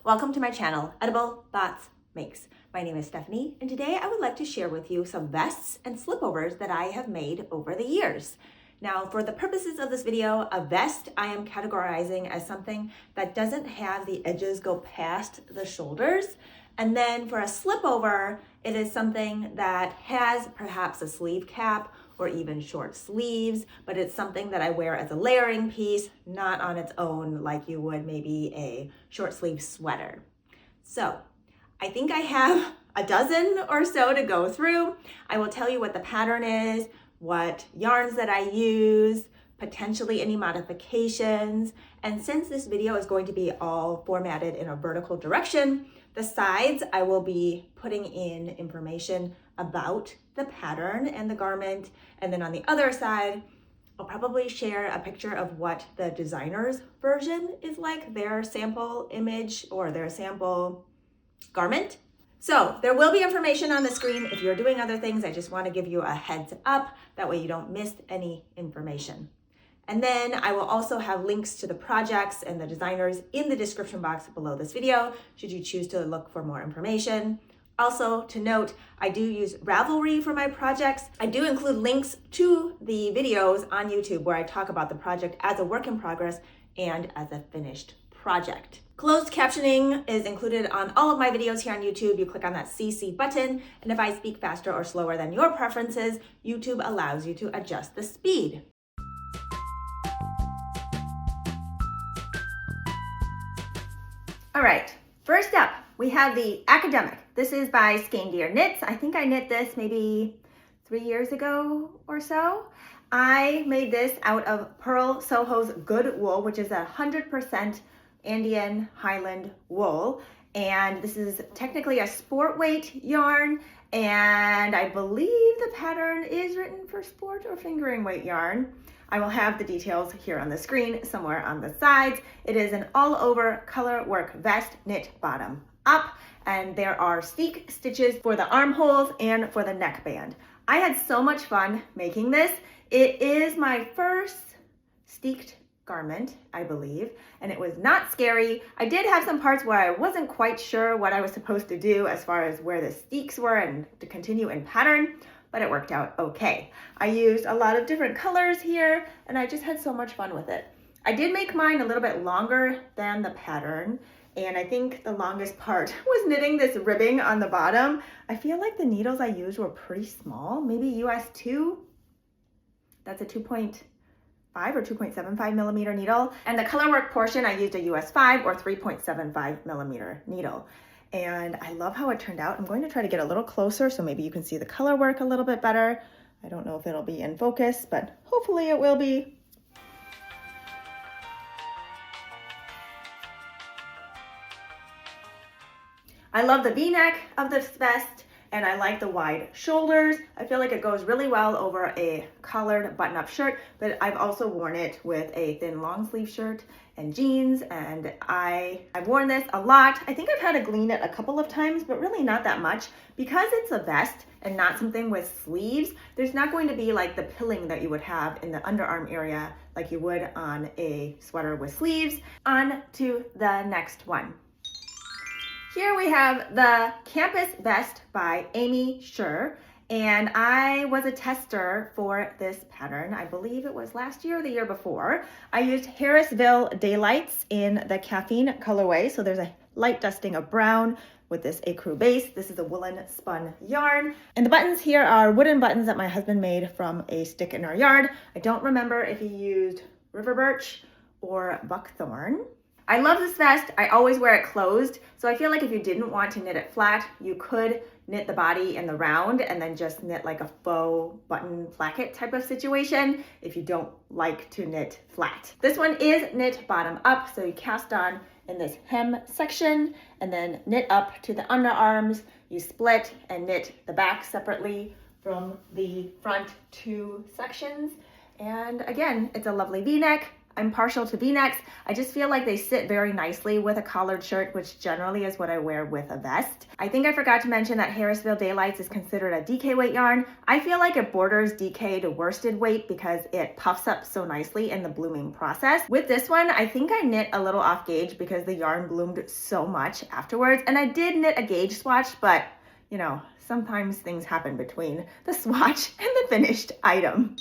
Welcome to my channel, Edible Thoughts Makes. My name is Stephanie, and today I would like to share with you some vests and slipovers that I have made over the years. Now, for the purposes of this video, a vest I am categorizing as something that doesn't have the edges go past the shoulders. And then for a slipover, it is something that has perhaps a sleeve cap or even short sleeves, but it's something that I wear as a layering piece, not on its own like you would maybe a short sleeve sweater. So I think I have a dozen or so to go through. I will tell you what the pattern is, what yarns that I use, potentially any modifications. And since this video is going to be all formatted in a vertical direction, the sides I will be putting in information about the pattern and the garment. And then on the other side, I'll probably share a picture of what the designer's version is like, their sample image or their sample garment. So there will be information on the screen. If you're doing other things, I just want to give you a heads up. That way you don't miss any information. And then I will also have links to the projects and the designers in the description box below this video, should you choose to look for more information. Also to note, I do use Ravelry for my projects. I do include links to the videos on YouTube where I talk about the project as a work in progress and as a finished project. Closed captioning is included on all of my videos here on YouTube. You click on that CC button, and if I speak faster or slower than your preferences, YouTube allows you to adjust the speed. All right, first up, we have the Academic. This is by Skandir Knits. I think I knit this maybe 3 years ago or so. I made this out of Pearl Soho's Good Wool, which is 100% Andean Highland wool. And this is technically a sport weight yarn. And I believe the pattern is written for sport or fingering weight yarn. I will have the details here on the screen somewhere on the sides. It is an all over color work vest knit bottom up. And there are steek stitches for the armholes and for the neckband. I had so much fun making this. It is my first steeked garment, I believe, and it was not scary. I did have some parts where I wasn't quite sure what I was supposed to do as far as where the steeks were and to continue in pattern, but it worked out okay. I used a lot of different colors here, and I just had so much fun with it. I did make mine a little bit longer than the pattern, and I think the longest part was knitting this ribbing on the bottom. I feel like the needles I used were pretty small, maybe US 2. That's a 2.5 or 2.75 millimeter needle. And the color work portion, I used a US 5 or 3.75 millimeter needle. And I love how it turned out. I'm going to try to get a little closer so maybe you can see the color work a little bit better. I don't know if it'll be in focus, but hopefully it will be. I love the V-neck of this vest, and I like the wide shoulders. I feel like it goes really well over a collared button-up shirt, but I've also worn it with a thin long sleeve shirt and jeans, and I've worn this a lot. I think I've had to glean it a couple of times, but really not that much. Because it's a vest and not something with sleeves, there's not going to be like the pilling that you would have in the underarm area like you would on a sweater with sleeves. On to the next one. Here we have the Campus Vest by Amy Scher, and I was a tester for this pattern. I believe it was last year or the year before. I used Harrisville Daylights in the caffeine colorway, so there's a light dusting of brown with this ecru base. This is a woolen spun yarn, and the buttons here are wooden buttons that my husband made from a stick in our yard. I don't remember if he used river birch or buckthorn. I love this vest. I always wear it closed. So I feel like if you didn't want to knit it flat, you could knit the body in the round and then just knit like a faux button placket type of situation if you don't like to knit flat. This one is knit bottom up. So you cast on in this hem section and then knit up to the underarms. You split and knit the back separately from the front two sections. And again, it's a lovely V-neck. I'm partial to v-necks. I just feel like they sit very nicely with a collared shirt, which generally is what I wear with a vest. I think I forgot to mention that Harrisville Daylights is considered a DK weight yarn. I feel like it borders DK to worsted weight because it puffs up so nicely in the blooming process. With this one, I think I knit a little off gauge because the yarn bloomed so much afterwards. And I did knit a gauge swatch, but you know, sometimes things happen between the swatch and the finished item.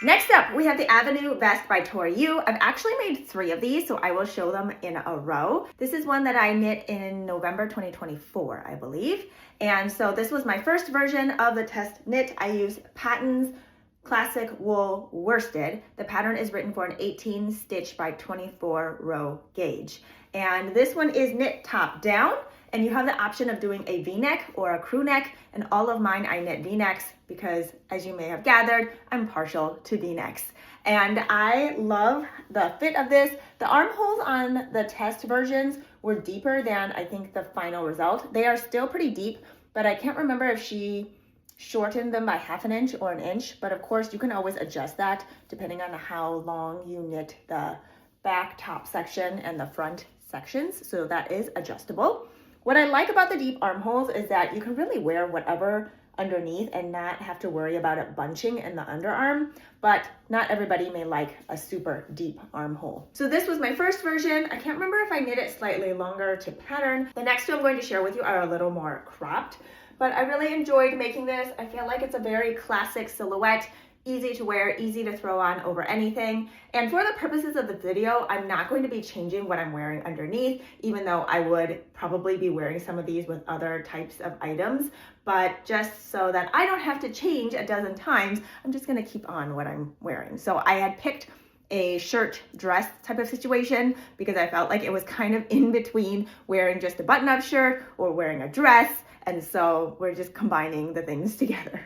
Next up, we have the Avenue Vest by Tori Yu. I've actually made 3 of these, so I will show them in a row. This is one that I knit in November 2024, I believe. And so this was my first version of the test knit. I used Patton's Classic Wool Worsted. The pattern is written for an 18 stitch by 24 row gauge. And this one is knit top down, and you have the option of doing a V-neck or a crew neck, and all of mine I knit V-necks because, as you may have gathered, I'm partial to V-necks. And I love the fit of this. The armholes on the test versions were deeper than I think the final result. They are still pretty deep, but I can't remember if she shortened them by ½ inch or an inch, but of course you can always adjust that depending on how long you knit the back top section and the front sections, so that is adjustable. What I like about the deep armholes is that you can really wear whatever underneath and not have to worry about it bunching in the underarm, but not everybody may like a super deep armhole. So this was my first version. I can't remember if I knit it slightly longer to pattern. The next two I'm going to share with you are a little more cropped, but I really enjoyed making this. I feel like it's a very classic silhouette, easy to wear, easy to throw on over anything. And for the purposes of the video, I'm not going to be changing what I'm wearing underneath, even though I would probably be wearing some of these with other types of items. But just so that I don't have to change a dozen times, I'm just gonna keep on what I'm wearing. So I had picked a shirt dress type of situation because I felt like it was kind of in between wearing just a button-up shirt or wearing a dress. And so we're just combining the things together.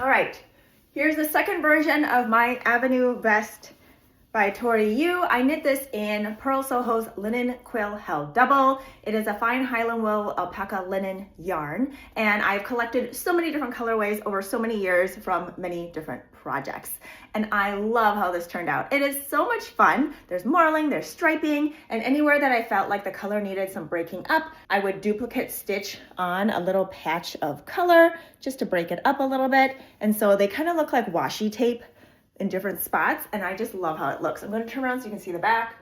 All right. Here's the second version of my Avenue Vest by Tori Yu. I knit this in Pearl Soho's Linen Quill Held Double. It is a fine Highland wool alpaca linen yarn, and I've collected so many different colorways over so many years from many different projects. And I love how this turned out. It is so much fun. There's marling, there's striping, and anywhere that I felt like the color needed some breaking up, I would duplicate stitch on a little patch of color just to break it up a little bit. And so they kind of look like washi tape in different spots, and I just love how it looks. I'm going to turn around so you can see the back.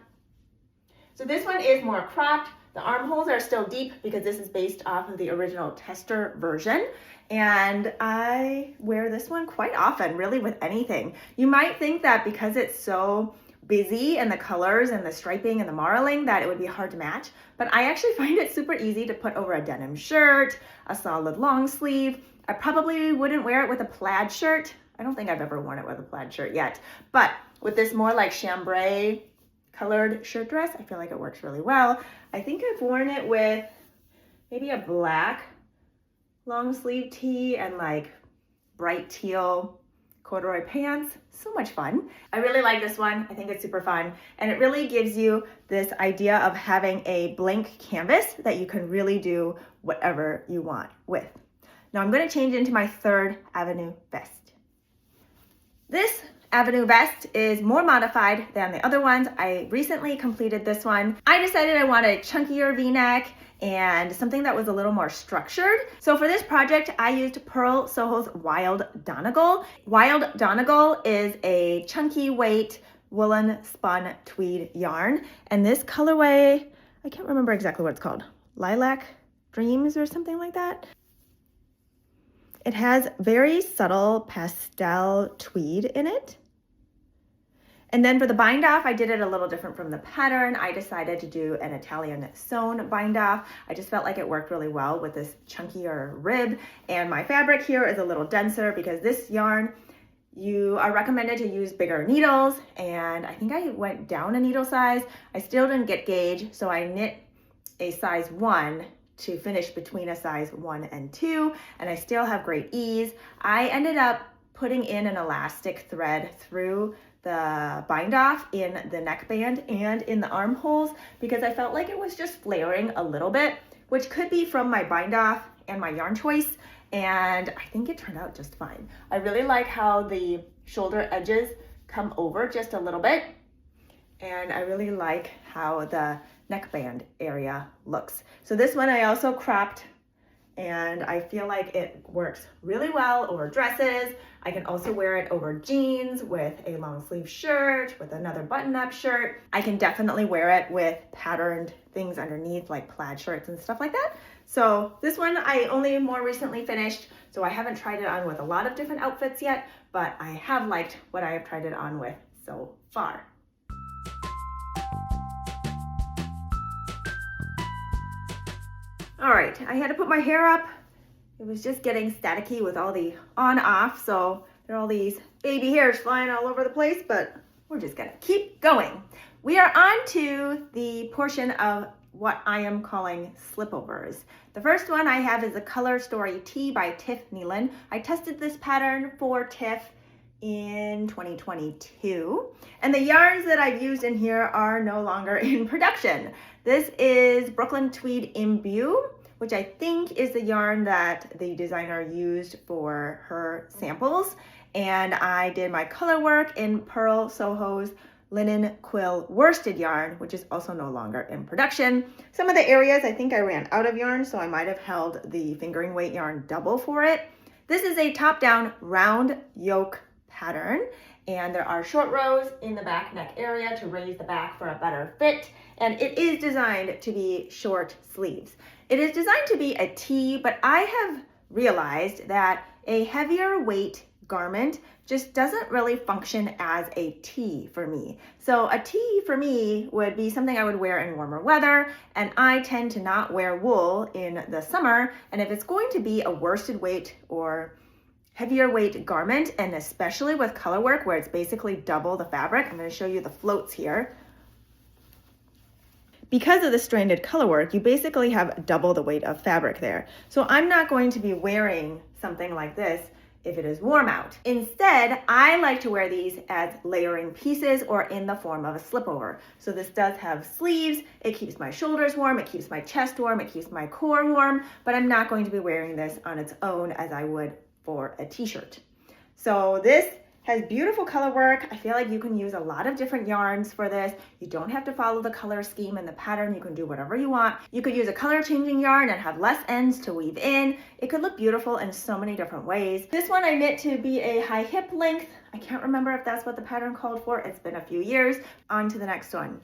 So this one is more cropped. The armholes are still deep because this is based off of the original tester version. And I wear this one quite often, really with anything. You might think that because it's so busy and the colors and the striping and the marling that it would be hard to match, but I actually find it super easy to put over a denim shirt, a solid long sleeve. I probably wouldn't wear it with a plaid shirt. I don't think I've ever worn it with a plaid shirt yet, but with this more like chambray colored shirt dress, I feel like it works really well. I think I've worn it with maybe a black long sleeve tee and like bright teal corduroy pants. So much fun. I really like this one. I think it's super fun. And it really gives you this idea of having a blank canvas that you can really do whatever you want with. Now I'm going to change into my third Avenue vest. This Avenue vest is more modified than the other ones. I recently completed this one. I decided I wanted a chunkier V-neck and something that was a little more structured. So for this project, I used Pearl Soho's Wild Donegal. Wild Donegal is a chunky weight woolen spun tweed yarn. And this colorway, I can't remember exactly what it's called. Lilac Dreams or something like that. It has very subtle pastel tweed in it. And then for the bind off, I did it a little different from the pattern. I decided to do an Italian sewn bind off. I just felt like it worked really well with this chunkier rib. And my fabric here is a little denser because this yarn, you are recommended to use bigger needles. And I think I went down a needle size. I still didn't get gauge, so I knit a size 1 to finish between a size 1 and 2, and I still have great ease. I ended up putting in an elastic thread through the bind off in the neckband and in the armholes because I felt like it was just flaring a little bit, which could be from my bind off and my yarn choice, and I think it turned out just fine. I really like how the shoulder edges come over just a little bit. and I really like how the neckband area looks. So this one I also cropped, and I feel like it works really well over dresses. I can also wear it over jeans with a long sleeve shirt, with another button-up shirt. I can definitely wear it with patterned things underneath, like plaid shirts and stuff like that. So this one I only more recently finished, so I haven't tried it on with a lot of different outfits yet, but I have liked what I have tried it on with so far. All right, I had to put my hair up. It was just getting staticky with all the on-off, so there are all these baby hairs flying all over the place, but we're just gonna keep going. We are on to the portion of what I am calling slipovers. The first one I have is a Color Story Tee by Tiff Nealon. I tested this pattern for Tiff in 2022, and the yarns that I've used in here are no longer in production. This is Brooklyn Tweed Imbue, which I think is the yarn that the designer used for her samples. And I did my color work in Pearl Soho's linen quill worsted yarn, which is also no longer in production. Some of the areas I think I ran out of yarn, so I might have held the fingering weight yarn double for it. This is a top-down round yoke pattern, and there are short rows in the back neck area to raise the back for a better fit, and it is designed to be short sleeves. It is designed to be a tee, but I have realized that a heavier weight garment just doesn't really function as a tee for me. So a tee for me would be something I would wear in warmer weather, and I tend to not wear wool in the summer, and if it's going to be a worsted weight or heavier weight garment, and especially with color work where it's basically double the fabric, I'm going to show you the floats here. Because of the stranded color work, you basically have double the weight of fabric there. So I'm not going to be wearing something like this if it is warm out. Instead, I like to wear these as layering pieces or in the form of a slipover. So this does have sleeves, it keeps my shoulders warm, it keeps my chest warm, it keeps my core warm, but I'm not going to be wearing this on its own as I would for a t-shirt. So this has beautiful color work. I feel like you can use a lot of different yarns for this. You don't have to follow the color scheme and the pattern. You can do whatever you want. You could use a color changing yarn and have less ends to weave in. It could look beautiful in so many different ways. This one I knit to be a high hip length. I can't remember if that's what the pattern called for. It's been a few years. On to the next one.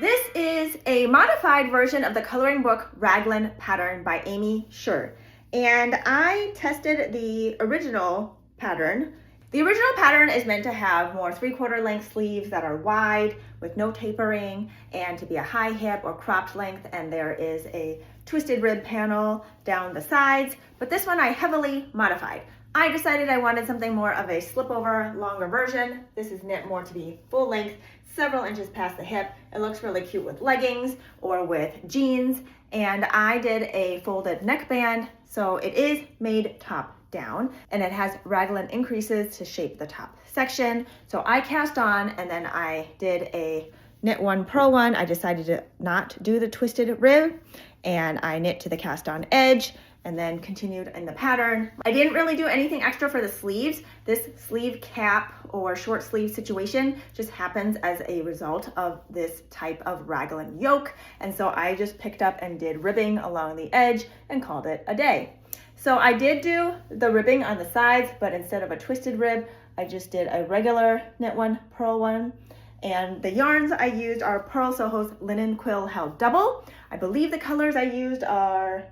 This is a modified version of the coloring book Raglan pattern by Amy Scher. And I tested the original pattern. The original pattern is meant to have more 3/4 length sleeves that are wide with no tapering and to be a high hip or cropped length, and there is a twisted rib panel down the sides, but this one I heavily modified. I decided I wanted something more of a slipover, longer version. This is knit more to be full length, several inches past the hip. It looks really cute with leggings or with jeans, and I did a folded neckband, so it is made top down, and it has raglan increases to shape the top section. So I cast on, and then I did a knit one, purl one. I decided to not do the twisted rib, and I knit to the cast on edge, and then continued in the pattern. I didn't really do anything extra for the sleeves. This sleeve cap or short sleeve situation just happens as a result of this type of raglan yoke, and so I just picked up and did ribbing along the edge and called it a day. So I did do the ribbing on the sides, but instead of a twisted rib, I just did a regular knit one, purl one. And the yarns I used are Pearl Soho's linen quill held double. I believe the colors I used are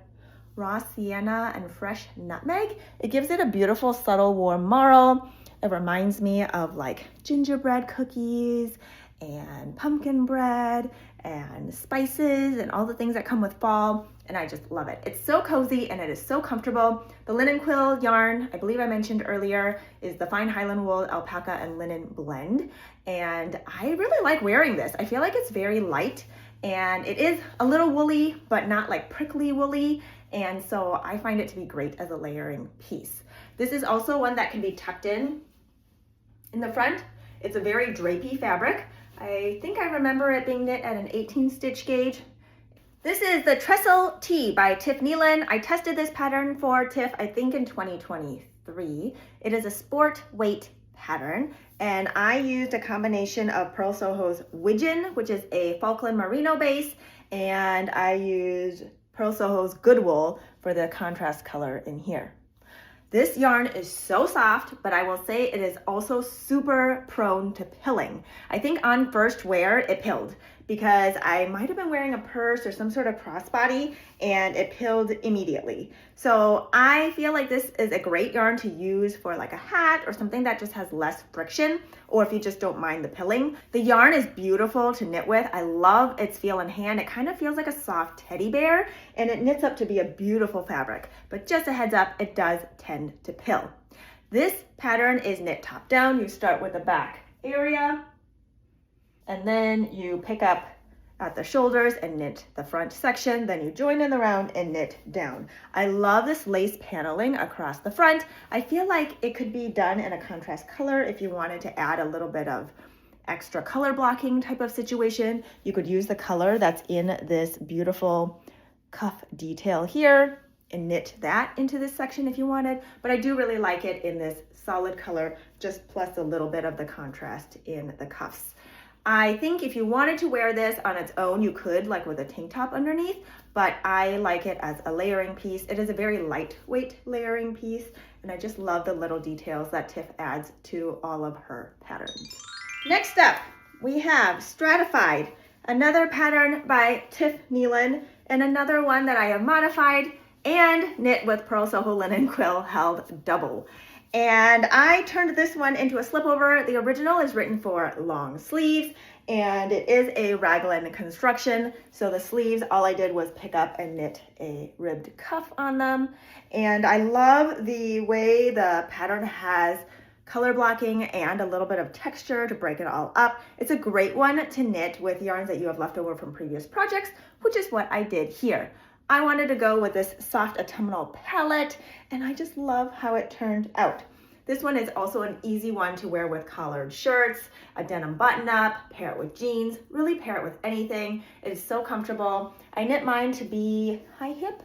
raw sienna and fresh nutmeg. It gives it a beautiful, subtle, warm marl. It reminds me of like gingerbread cookies and pumpkin bread and spices and all the things that come with fall, and I just love it. It's so cozy and it is so comfortable. The linen quill yarn, I believe I mentioned earlier, is the fine Highland wool, alpaca, and linen blend, and I really like wearing this. I feel like it's very light, and it is a little woolly, but not like prickly woolly, and so I find it to be great as a layering piece. This is also one that can be tucked in the front. It's a very drapey fabric. I think I remember it being knit at an 18 stitch gauge. This is the Trestle Tee by Tiff Nealon. I tested this pattern for Tiff, I think in 2023. It is a sport weight pattern, and I used a combination of Purl Soho's Widgeon, which is a Falkland Merino base, and I used Purl Soho's Goodwool for the contrast color in here. This yarn is so soft, but I will say it is also super prone to pilling. I think on first wear it pilled because I might have been wearing a purse or some sort of crossbody and it pilled immediately. So I feel like this is a great yarn to use for like a hat or something that just has less friction, or if you just don't mind the pilling. The yarn is beautiful to knit with. I love its feel in hand. It kind of feels like a soft teddy bear and it knits up to be a beautiful fabric, but just a heads up, it does tend to pill. This pattern is knit top down. You start with the back area and then you pick up at the shoulders and knit the front section, then you join in the round and knit down. I love this lace paneling across the front. I feel like it could be done in a contrast color if you wanted to add a little bit of extra color blocking type of situation. You could use the color that's in this beautiful cuff detail here and knit that into this section if you wanted, but I do really like it in this solid color, just plus a little bit of the contrast in the cuffs. I think if you wanted to wear this on its own, you could, like with a tank top underneath, but I like it as a layering piece. It is a very lightweight layering piece, and I just love the little details that Tiff adds to all of her patterns. Next up, we have Stratified, another pattern by Tiff Nealon, and another one that I have modified and knit with Purl Soho linen quill held double. And I turned this one into a slipover. The original is written for long sleeves and it is a raglan construction. So the sleeves, all I did was pick up and knit a ribbed cuff on them. And I love the way the pattern has color blocking and a little bit of texture to break it all up. It's a great one to knit with yarns that you have left over from previous projects, which is what I did here. I wanted to go with this soft autumnal palette, and I just love how it turned out. This one is also an easy one to wear with collared shirts, a denim button-up, pair it with jeans, really pair it with anything. It is so comfortable. I knit mine to be high hip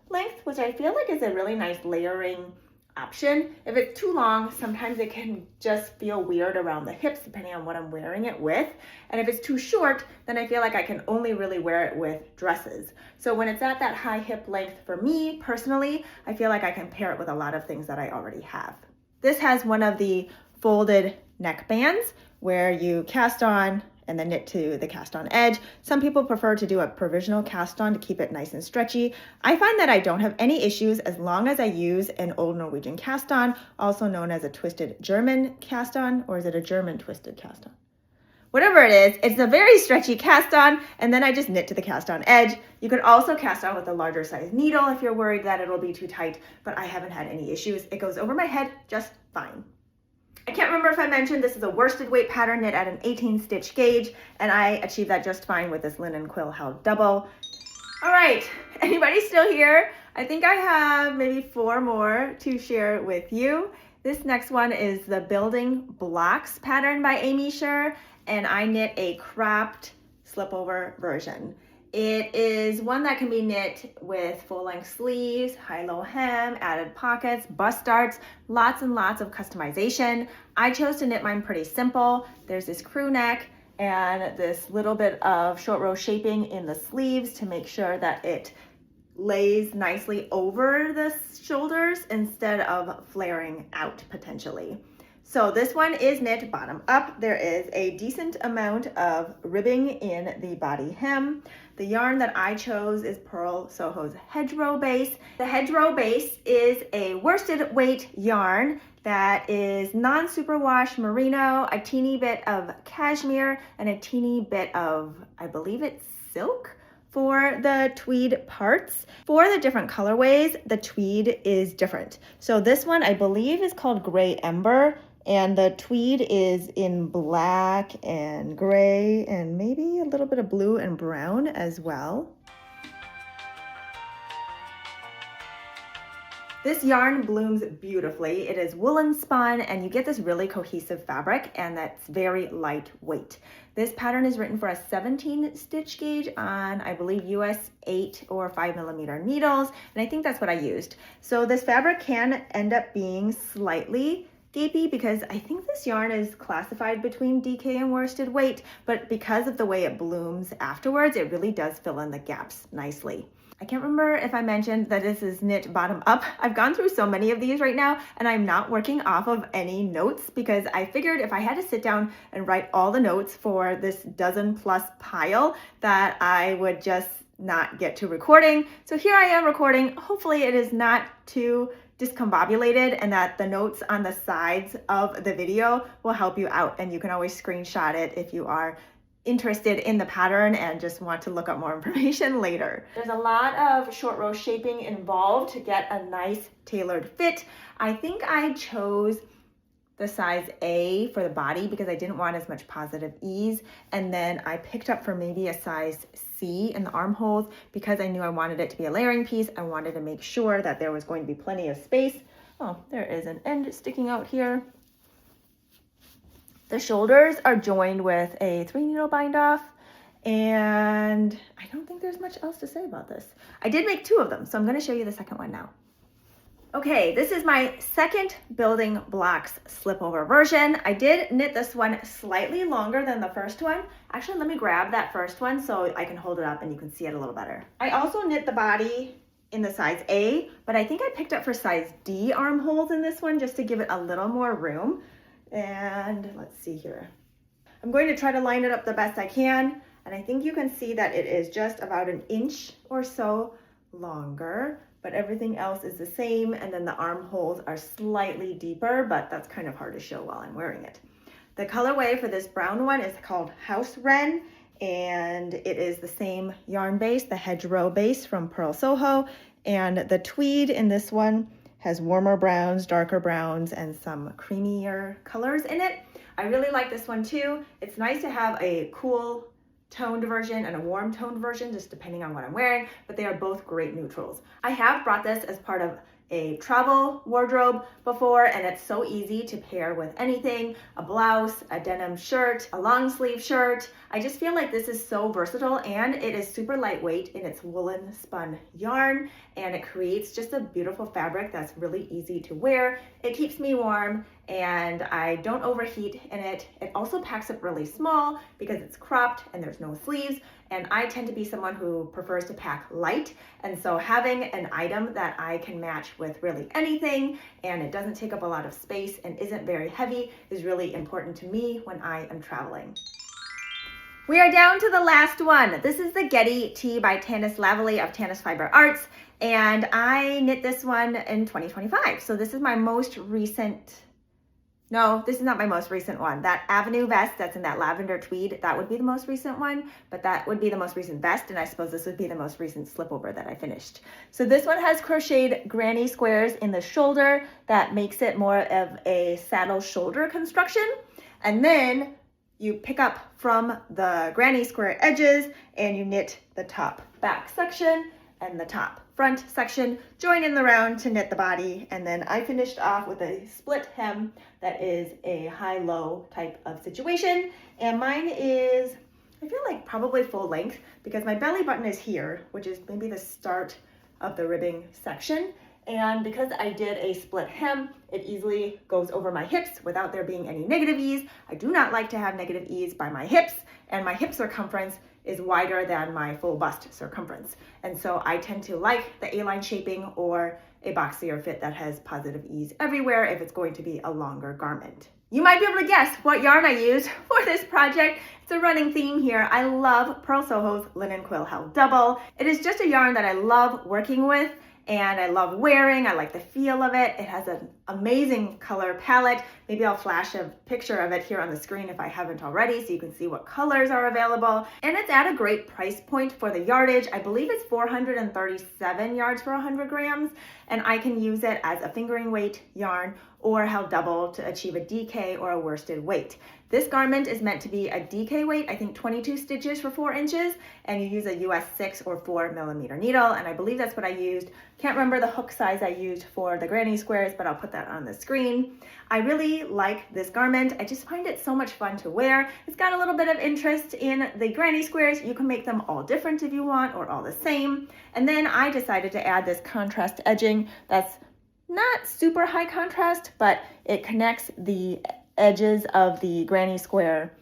length, which I feel like is a really nice layering option. If it's too long, sometimes it can just feel weird around the hips depending on what I'm wearing it with. And if it's too short, then I feel like I can only really wear it with dresses. So when it's at that high hip length for me personally, I feel like I can pair it with a lot of things that I already have. This has one of the folded neck bands where you cast on and then knit to the cast on edge. Some people prefer to do a provisional cast on to keep it nice and stretchy. I find that I don't have any issues as long as I use an old Norwegian cast on, also known as a twisted German cast on, or is it a German twisted cast on? Whatever it is, it's a very stretchy cast on, and then I just knit to the cast on edge. You could also cast on with a larger size needle if you're worried that it'll be too tight, but I haven't had any issues. It goes over my head just fine. I can't remember if I mentioned this is a worsted weight pattern knit at an 18 stitch gauge, and I achieved that just fine with this linen quill held double. All right, anybody still here? I think I have maybe 4 more to share with you. This next one is the Building Blocks pattern by Amy Sher, and I knit a cropped slipover version. It is one that can be knit with full-length sleeves, high-low hem, added pockets, bust darts, lots and lots of customization. I chose to knit mine pretty simple. There's this crew neck and this little bit of short row shaping in the sleeves to make sure that it lays nicely over the shoulders instead of flaring out potentially. So this one is knit bottom up. There is a decent amount of ribbing in the body hem. The yarn that I chose is Purl Soho's Hedgerow Base. The Hedgerow Base is a worsted weight yarn that is non-superwash merino, a teeny bit of cashmere, and a teeny bit of, I believe it's silk for the tweed parts. For the different colorways, the tweed is different. So this one I believe is called Gray Ember, and the tweed is in black and gray and maybe a little bit of blue and brown as well. This yarn blooms beautifully. It is woolen spun and you get this really cohesive fabric, and that's very lightweight. This pattern is written for a 17 stitch gauge on, I believe, US 8 or 5mm needles, and I think that's what I used. So this fabric can end up being slightly gapey because I think this yarn is classified between DK and worsted weight, but because of the way it blooms afterwards, it really does fill in the gaps nicely. I can't remember if I mentioned that this is knit bottom up. I've gone through so many of these right now and I'm not working off of any notes because I figured if I had to sit down and write all the notes for this dozen plus pile that I would just not get to recording. So here I am recording. Hopefully it is not too discombobulated and that the notes on the sides of the video will help you out, and you can always screenshot it if you are interested in the pattern and just want to look up more information later. There's a lot of short row shaping involved to get a nice tailored fit. I think I chose the size A for the body because I didn't want as much positive ease, and then I picked up for maybe a size C in the armholes because I knew I wanted it to be a layering piece. I wanted to make sure that there was going to be plenty of space. Oh, there is an end sticking out here. The shoulders are joined with a 3-needle bind off, and I don't think there's much else to say about this. I did make 2 of them, so I'm going to show you the second one now. Okay, this is my second building blocks slipover version. I did knit this one slightly longer than the first one. Actually, let me grab that first one so I can hold it up and you can see it a little better. I also knit the body in the size A, but I think I picked up for size D armholes in this one just to give it a little more room. And let's see here. I'm going to try to line it up the best I can. And I think you can see that it is just about an inch or so longer, but everything else is the same. And then the armholes are slightly deeper, but that's kind of hard to show while I'm wearing it. The colorway for this brown one is called House Wren, and it is the same yarn base, the hedgerow base from Pearl Soho. And the tweed in this one has warmer browns, darker browns, and some creamier colors in it. I really like this one too. It's nice to have a cool toned version and a warm toned version, just depending on what I'm wearing, but they are both great neutrals. I have brought this as part of a travel wardrobe before, and it's so easy to pair with anything, a blouse, a denim shirt, a long sleeve shirt. I just feel like this is so versatile, and it is super lightweight in its woolen spun yarn, and it creates just a beautiful fabric that's really easy to wear. It keeps me warm and I don't overheat in it. It also packs up really small because it's cropped and there's no sleeves. And I tend to be someone who prefers to pack light. And so having an item that I can match with really anything and it doesn't take up a lot of space and isn't very heavy is really important to me when I am traveling. We are down to the last one. This is the Geddy Tee by Tanis Lavallee of Tanis Fiber Arts. And I knit this one in 2025. So this is my most recent. No, this is not my most recent one. That Avenue vest that's in that lavender tweed, that would be the most recent one, but that would be the most recent vest, and I suppose this would be the most recent slipover that I finished. So this one has crocheted granny squares in the shoulder that makes it more of a saddle shoulder construction. And then you pick up from the granny square edges and you knit the top back section and the top front section, join in the round to knit the body, and then I finished off with a split hem that is a high-low type of situation, and mine is, I feel like probably full length because my belly button is here, which is maybe the start of the ribbing section, and because I did a split hem, it easily goes over my hips without there being any negative ease. I do not like to have negative ease by my hips, and my hip circumference is wider than my full bust circumference. And so I tend to like the A-line shaping or a boxier fit that has positive ease everywhere if it's going to be a longer garment. You might be able to guess what yarn I used for this project. It's a running theme here. I love Pearl Soho's Linen Quill Held Double. It is just a yarn that I love working with and I love wearing. I like the feel of it. It has an amazing color palette. Maybe I'll flash a picture of it here on the screen if I haven't already so you can see what colors are available. And it's at a great price point for the yardage. I believe it's 437 yards for 100 grams, and I can use it as a fingering weight yarn or held double to achieve a DK or a worsted weight. This garment is meant to be a DK weight, I think 22 stitches for 4 inches, and you use a US 6 or 4 millimeter needle, and I believe that's what I used. Can't remember the hook size I used for the granny squares, but I'll put that on the screen. I really like this garment. I just find it so much fun to wear. It's got a little bit of interest in the granny squares. You can make them all different if you want, or all the same. And then I decided to add this contrast edging that's not super high contrast, but it connects the edges of the granny square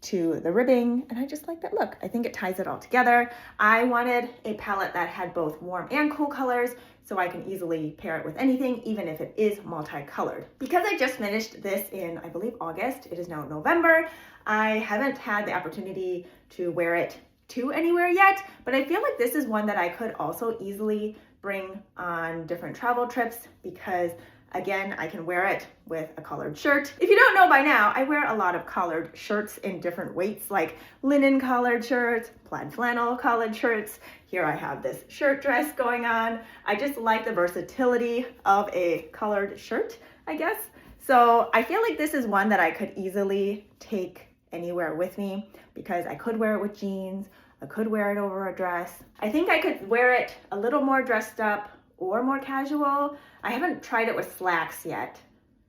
to the ribbing, and I just like that look. I think it ties it all together. I wanted a palette that had both warm and cool colors, so I can easily pair it with anything, even if it is multicolored. Because I just finished this in, I believe, August, it is now November, I haven't had the opportunity to wear it to anywhere yet, but I feel like this is one that I could also easily bring on different travel trips because again, I can wear it with a collared shirt. If you don't know by now, I wear a lot of collared shirts in different weights, like linen collared shirts, plaid flannel collared shirts. Here I have this shirt dress going on. I just like the versatility of a collared shirt, I guess. So I feel like this is one that I could easily take anywhere with me because I could wear it with jeans, I could wear it over a dress. I think I could wear it a little more dressed up or more casual. I haven't tried it with slacks yet,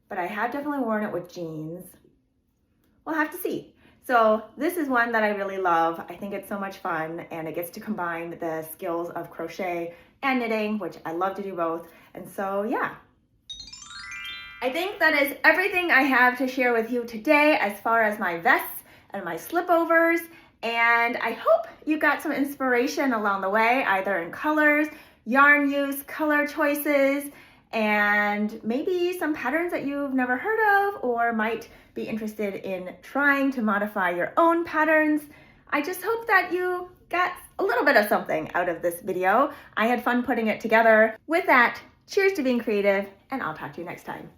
but I have definitely worn it with jeans. We'll have to see. So this is one that I really love. I think it's so much fun and it gets to combine the skills of crochet and knitting, which I love to do both. And so yeah, I think that is everything I have to share with you today as far as my vests and my slipovers. And I hope you got some inspiration along the way, either in colors, yarn use, color choices, and maybe some patterns that you've never heard of or might be interested in trying to modify your own patterns. I just hope that you got a little bit of something out of this video. I had fun putting it together. With that, cheers to being creative, and I'll talk to you next time.